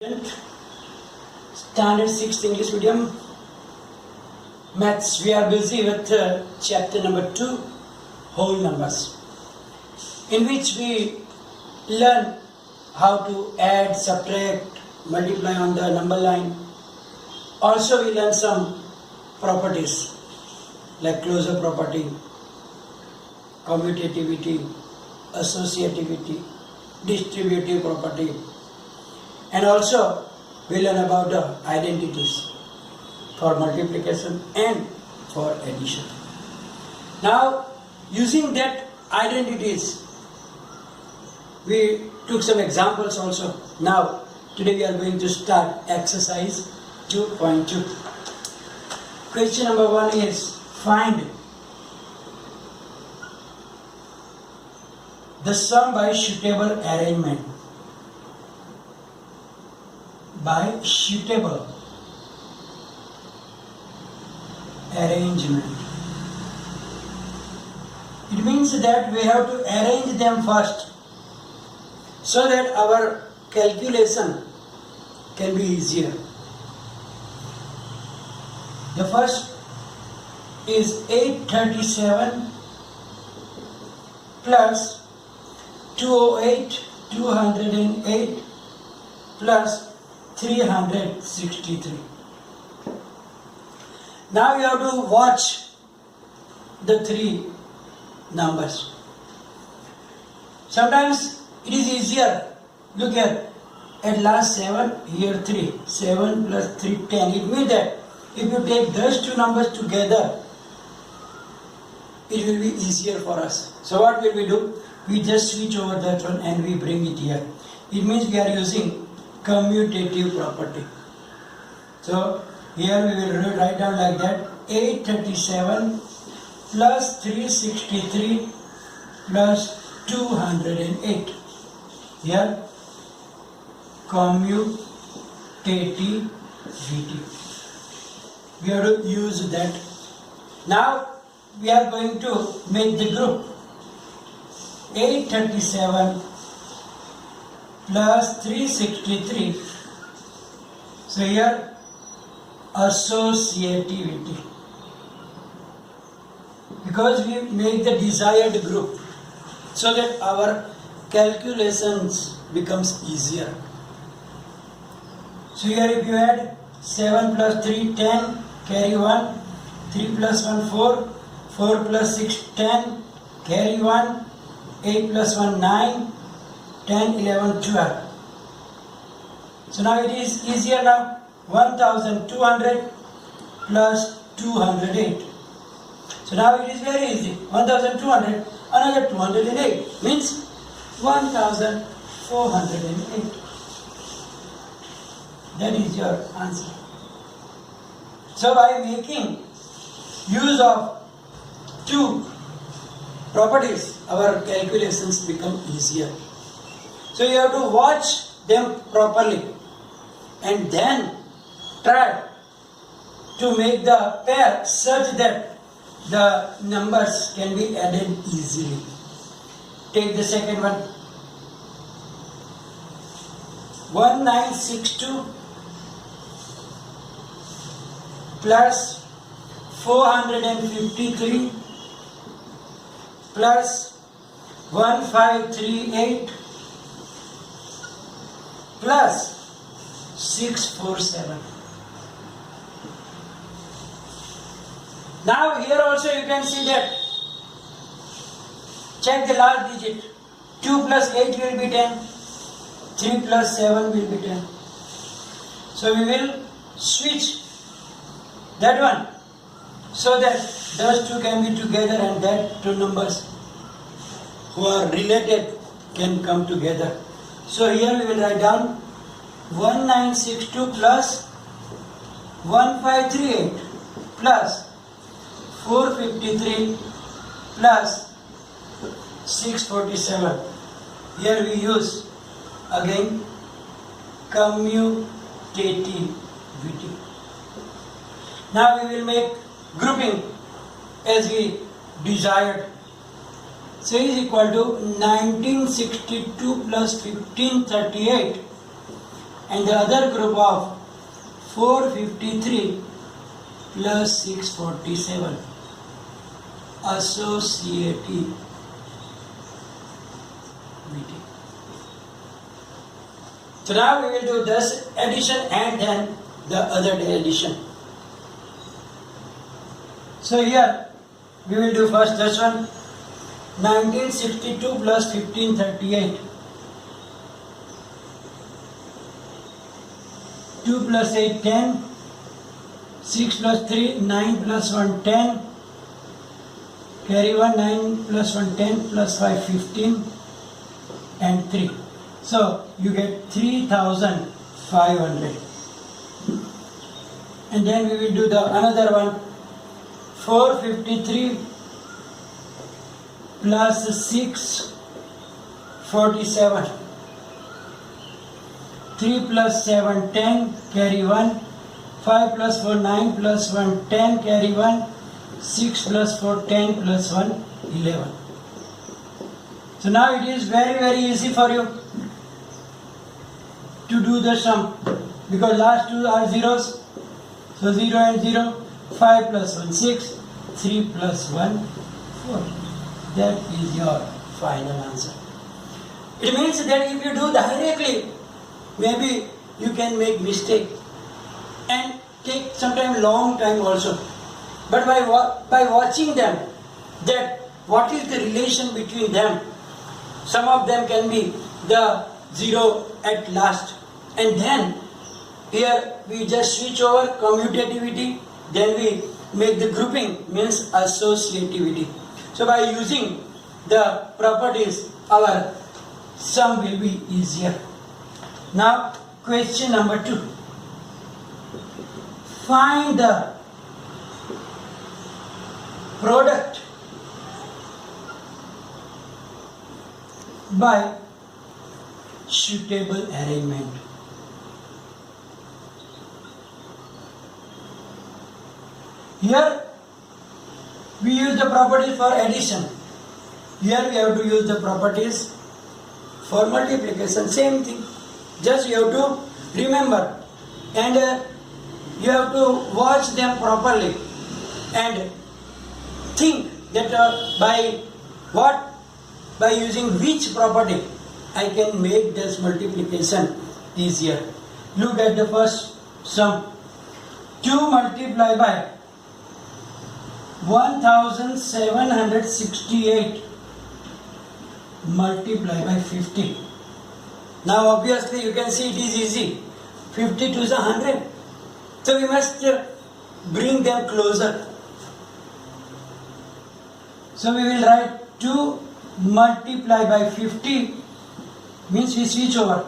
Standard 6th English medium maths. We are busy with chapter number 2, whole numbers, in which we learn how to add, subtract, multiply on the number line. Also we learn some properties like closure property, commutativity, associativity, distributive property, and also we learn about the identities for multiplication and for addition. Now, using that identities, we took some examples also. Now, today we are going to start exercise 2.2. Question number 1 is find the sum by suitable arrangement. By suitable arrangement. It means that we have to arrange them first so that our calculation can be easier. The first is 837 plus 208, 208 plus 363. Now you have to watch the three numbers. Sometimes it is easier. Look at last 7, here 3. 7 plus 3, 10. It means that if you take those two numbers together, it will be easier for us. So what will we do? We just switch over that one and we bring it here. It means we are using commutative property. So here we will write down like that: 837 plus 363 plus 208. Here commutativity. We have to use that. Now we are going to make the group 837 plus 363. So here associativity, because we make the desired group so that our calculations becomes easier. So here if you add 7 plus 3, 10, carry 1, 3 plus 1, 4, 4 plus 6, 10, carry 1, 8 plus 1, 9, 10, 11, 12. So now it is easier now. 1200 plus 208. So now it is very easy. 1200, another 208 means 1408. That is your answer. So by making use of two properties, our calculations become easier. So you have to watch them properly and then try to make the pair such that the numbers can be added easily. Take the second one. 1962 plus 453 plus 1538 plus 647. Now here also you can see that. Check the last digit. 2 plus 8 will be 10. 3 plus 7 will be 10. So we will switch that one so that those two can be together and that two numbers who are related can come together. So here we will write down 1962 plus 1538 plus 453 plus 647. Here we use again commutativity. Now we will make grouping as we desired. So is equal to 1962 plus 1538 and the other group of 453 plus 647. Associativity. So now we will do this addition and then the other day addition. So here we will do first this one. 1962 plus 1538. 2 plus 8, 10. 6 plus 3, 9 plus 1, 10. Carry 1, 9 plus 1, 10 plus 5, 15. And 3. So you get 3,500. And then we will do the another one. 453 plus 647. 3 plus 7, 10, carry 1. 5 plus 4, 9 plus 1, 10, carry 1. 6 plus 4, 10 plus 1, 11. So now it is very easy for you to do the sum, because last two are zeros. So 0 and 0, 5 plus 1, 6, 3 plus 1, 4. That is your final answer. It means that if you do directly, maybe you can make mistake and take sometimes long time also. But by watching them, that what is the relation between them, some of them can be the 0 at last. And then here we just switch over commutativity, then we make the grouping, means associativity. So by using the properties, our sum will be easier. Now question number 2. Find the product by suitable arrangement. Here we use the properties for addition. Here we have to use the properties for multiplication. Same thing. Just you have to remember and you have to watch them properly and think that by using which property I can make this multiplication easier. Look at the first sum. 2 multiplied by 1768 multiplied by 50. Now obviously you can see it is easy. 52 is 100. So we must bring them closer. So we will write 2 multiplied by 50 means we switch over.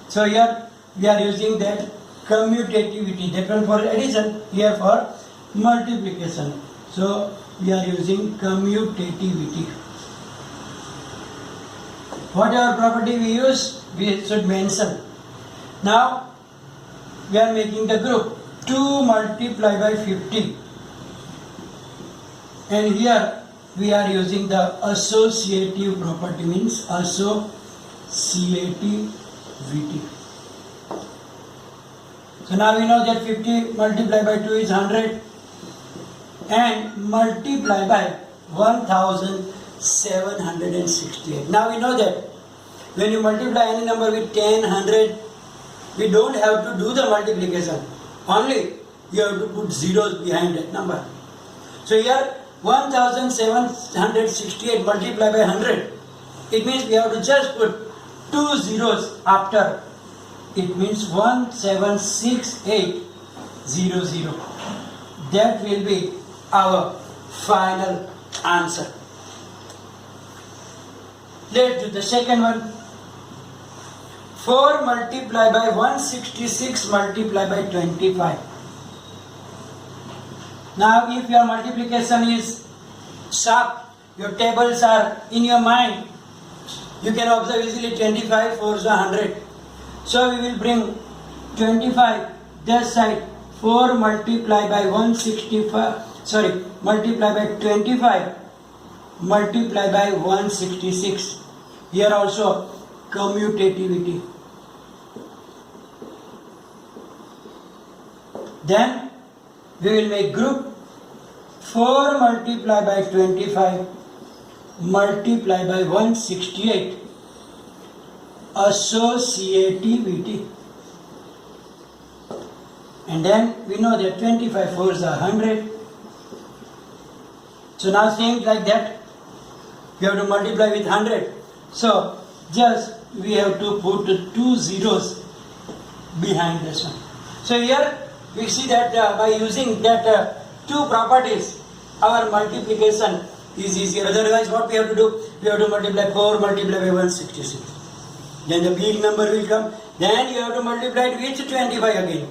So here we are using that commutativity. That one for addition, here for multiplication. So we are using commutativity. Whatever property we use, we should mention. Now we are making the group 2 multiplied by 50. And here we are using the associative property, means associativity. So now we know that 50 multiplied by 2 is 100 and multiplied by 1768. Now we know that when you multiply any number with 10, 100, we don't have to do the multiplication. Only you have to put zeros behind that number. So here 1768 multiplied by 100. It means we have to just put 2 zeros after. It means 176800. That will be our final answer. Let's do the second one. 4 multiplied by 166 multiplied by 25. Now if your multiplication is sharp, your tables are in your mind, you can observe easily 25 4s are 100. So we will bring 25 this side. 4 multiplied by 165, multiplied by 25 multiplied by 166. Here also commutativity. Then we will make group 4 multiplied by 25 multiplied by 168 associativity. And then we know that 25 fours are 100. So now same like that, we have to multiply with 100. So just we have to put 2 zeros behind this one. So here we see that by using that two properties, our multiplication is easier. Otherwise what we have to do? We have to multiply 4 multiplied by 166. Then the big number will come. Then you have to multiply it with 25 again.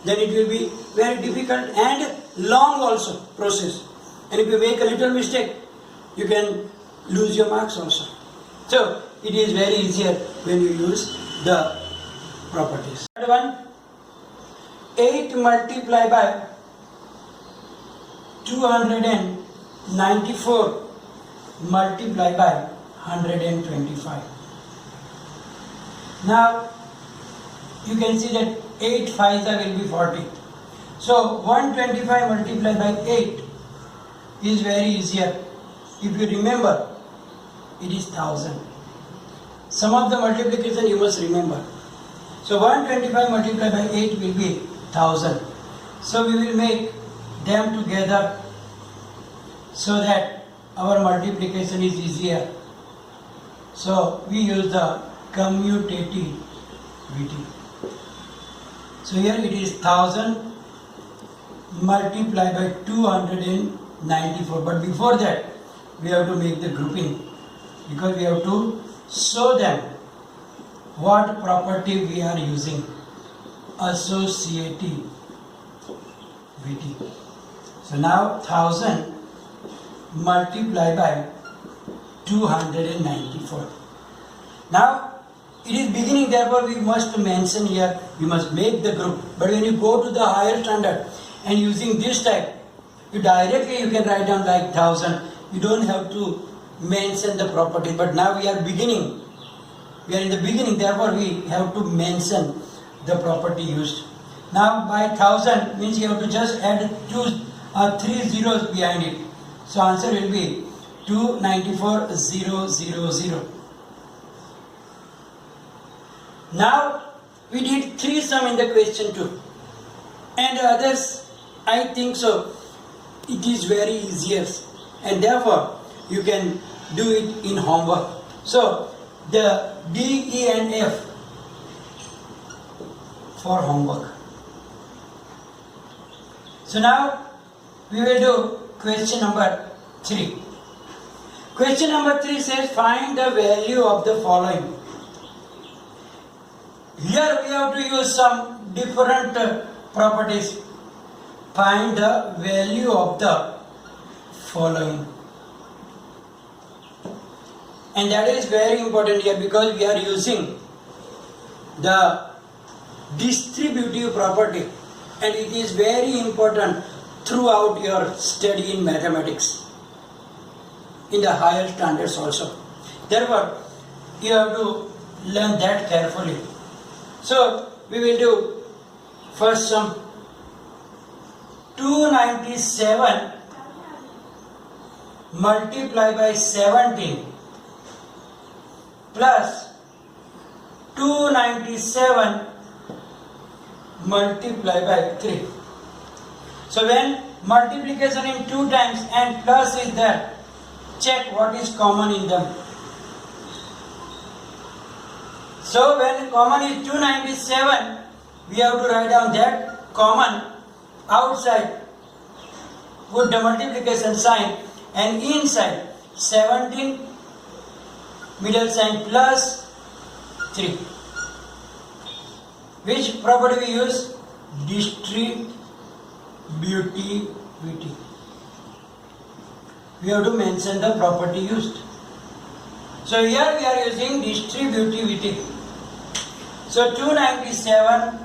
Then it will be very difficult and long also process. And if you make a little mistake, you can lose your marks also. So it is very easier when you use the properties. Third one, 8 multiplied by 294 multiplied by 125. Now you can see that 8 5s will be 40. So 125 multiplied by 8 is very easier. If you remember, it is 1000. Some of the multiplication you must remember. So 125 multiplied by 8 will be 1000. So we will make them together so that our multiplication is easier. So we use the commutativity. So here it is 1000 multiplied by 294. But before that, we have to make the grouping, because we have to show them what property we are using. Associativity. So now 1000 multiplied by 294. Now it is beginning, therefore we must mention here, we must make the group. But when you go to the higher standard and using this type, you can write down like 1000. You don't have to mention the property. But now we are beginning. We are in the beginning, therefore we have to mention the property used. Now by 1000 means you have to just add 3 zeros behind it. So answer will be 294,000. Now we did 3 sum in the question 2, and others, I think so, it is very easier, and therefore you can do it in homework. So the D, E and F for homework. So now we will do question number 3. Question number 3 says find the value of the following. Here we have to use some different properties. Find the value of the following. And that is very important here, because we are using the distributive property, and it is very important throughout your study in mathematics, in the higher standards also. Therefore, you have to learn that carefully. So we will do first sum. 297 multiplied by 17 plus 297 multiplied by 3. So when multiplication in 2 times and plus is there, check what is common in them. So when common is 297, we have to write down that common outside, put the multiplication sign, and inside 17 middle sign plus 3. Which property we use? Distributivity. We have to mention the property used. So here we are using distributivity. So 297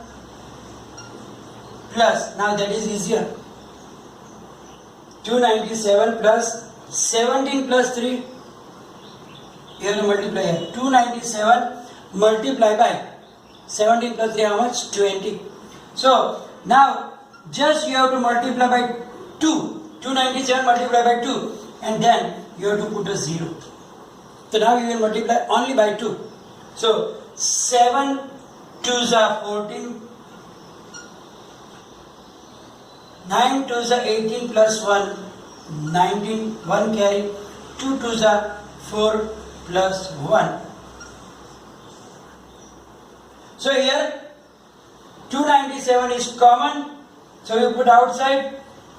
plus, now that is easier, 297 plus 17 plus 3, here to multiply here. 297 multiplied by 17 plus 3, how much? 20. So now just you have to multiply by 2. 297 multiply by 2, and then you have to put a 0. So now you will multiply only by 2. So 7 2s are 14, 9 2s are 18 plus 1, 19, 1 carry, 2 2s are 4 plus 1. So here 297 is common, so you put outside,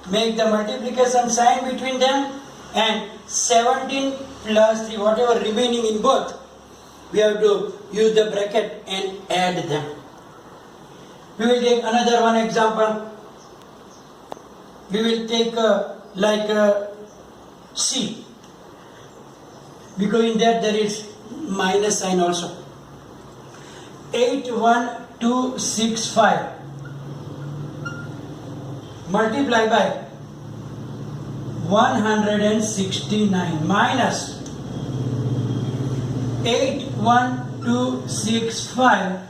make the multiplication sign between them, and 17 plus 3, whatever remaining in both, we have to use the bracket and add them. We will take another one example. We will take C, because in that there is minus sign also. 81265 multiply by 169 minus 81265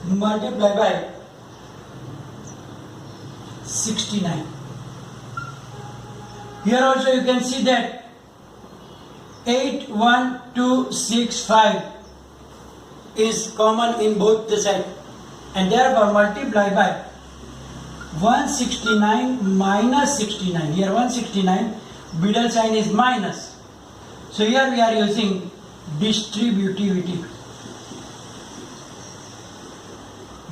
multiply by 69. Here also you can see that 81265 is common in both the sides, and therefore multiply by 169 minus 69. Here 169, middle sign is minus. So here we are using distributivity.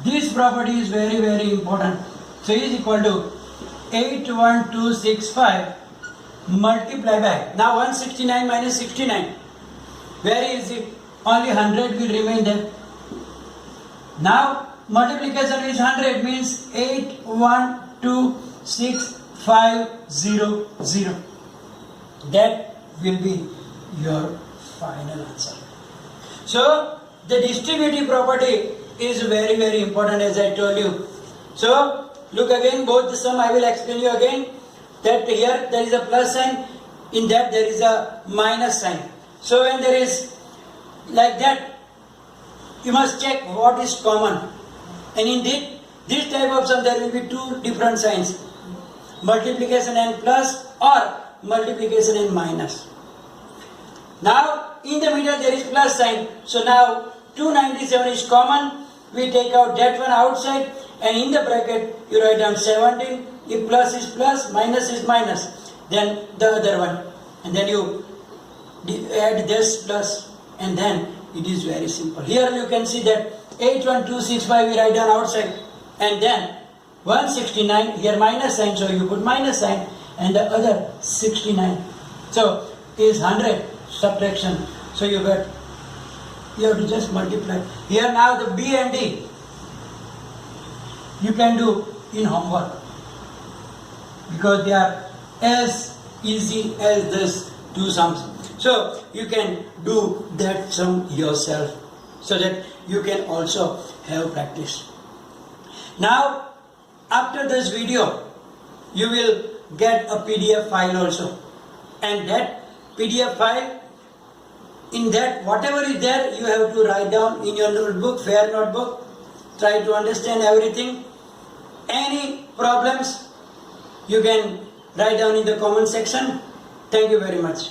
This property is very, very important. So is equal to 81265 multiply by, now 169 minus 69, where is it? Only 100 will remain there. Now multiplication is 100, means 812650. That will be your final answer. So the distributive property is very, very important, as I told you. So look again, both the sum I will explain you again, that here there is a plus sign, in that there is a minus sign. So when there is like that, you must check what is common. And in this type of sum there will be two different signs, multiplication and plus or multiplication and minus. Now in the middle there is plus sign, so now 297 is common, we take out that one outside, and in the bracket you write down 17, if plus is plus, minus is minus, then the other one, and then you add this plus, and then it is very simple. Here you can see that 81265 we write down outside, and then 169, here minus sign, so you put minus sign, and the other 69. So is 100 subtraction. So you have to just multiply. Here now the B and D you can do in homework, because they are as easy as this two sums. So you can do that sum yourself, so that you can also have practice. Now after this video you will get a PDF file also, and that PDF file, in that whatever is there you have to write down in your notebook, fair notebook. Try to understand everything. Any problems you can write down in the comment section. Thank you very much.